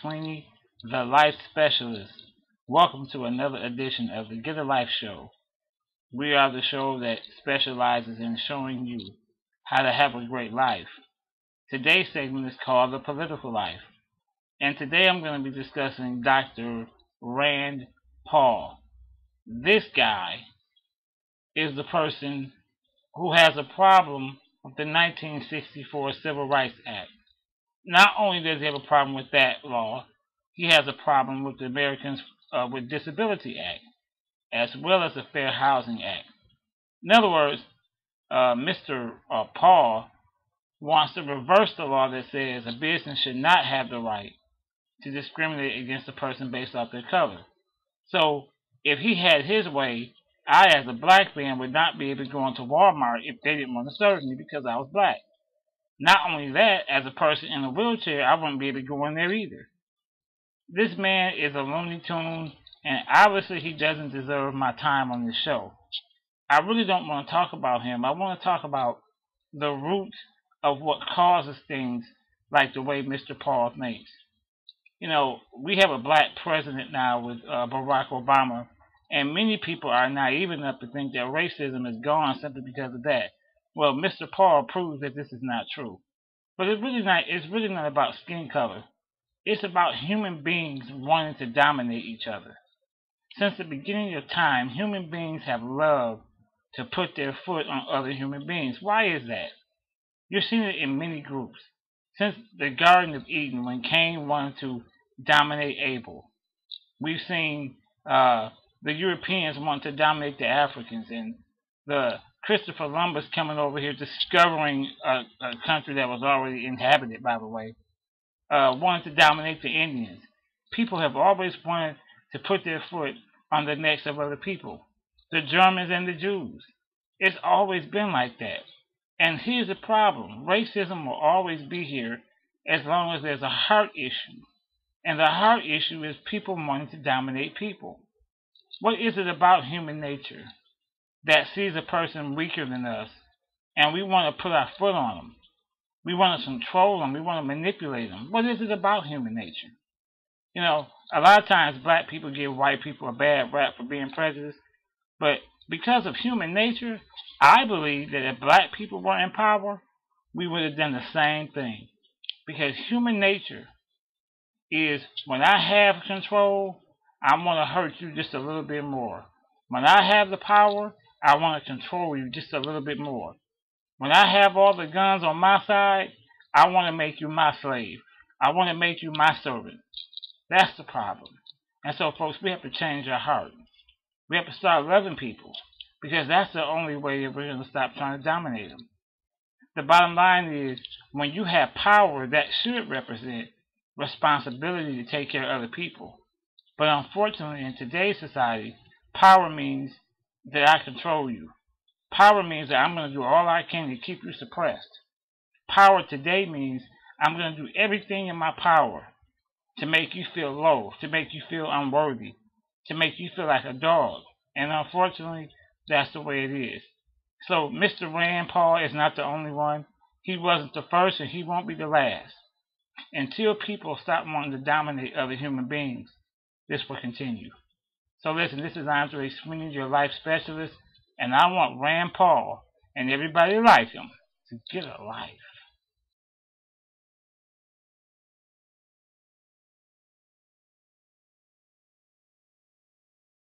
Sweeney, the Life Specialist. Welcome to another edition of the Get a Life Show. We are the show that specializes in showing you how to have a great life. Today's segment is called The Political Life. And today I'm going to be discussing Dr. Rand Paul. This guy is the person who has a problem with the 1964 Civil Rights Act. Not only does he have a problem with that law, he has a problem with the Americans with Disability Act, as well as the Fair Housing Act. In other words, Mr. Paul wants to reverse the law that says a business should not have the right to discriminate against a person based off their color. So, if he had his way, I, as a black man, would not be able to go into Walmart if they didn't want to serve me because I was black. Not only that, as a person in a wheelchair, I wouldn't be able to go in there either. This man is a Looney Tune, and obviously he doesn't deserve my time on this show. I really don't want to talk about him. I want to talk about the root of what causes things like the way Mr. Paul thinks. You know, we have a black president now with Barack Obama, and many people are naive enough to think that racism is gone simply because of that. Well, Mr. Paul proves that this is not true. But it's really not about skin color. It's about human beings wanting to dominate each other. Since the beginning of time, human beings have loved to put their foot on other human beings. Why is that? You're seeing it in many groups. Since the Garden of Eden, when Cain wanted to dominate Abel, we've seen the Europeans want to dominate the Africans, and the Christopher Columbus coming over here, discovering a country that was already inhabited, by the way, wanted to dominate the Indians. People have always wanted to put their foot on the necks of other people. The Germans and the Jews. It's always been like that. And here's the problem. Racism will always be here as long as there's a heart issue. And the heart issue is people wanting to dominate people. What is it about human nature that sees a person weaker than us and we want to put our foot on them? We want to control them. We want to manipulate them. What is it about human nature? You know, a lot of times black people give white people a bad rap for being prejudiced. But because of human nature, I believe that if black people were in power, we would have done the same thing. Because human nature is, when I have control, I want to hurt you just a little bit more. When I have the power, I want to control you just a little bit more. When I have all the guns on my side, I want to make you my slave. I want to make you my servant. That's the problem. And so, folks, we have to change our heart. We have to start loving people, because that's the only way that we're going to stop trying to dominate them. The bottom line is, when you have power, that should represent responsibility to take care of other people. But unfortunately, in today's society, power means that I control you. Power means that I'm going to do all I can to keep you suppressed. Power today means I'm going to do everything in my power to make you feel low, to make you feel unworthy, to make you feel like a dog. And unfortunately, that's the way it is. So Mr. Rand Paul is not the only one. He wasn't the first, and he won't be the last. Until people stop wanting to dominate other human beings, this will continue. So listen, this is Andre Sweeney, your life specialist, and I want Rand Paul and everybody like him to get a life.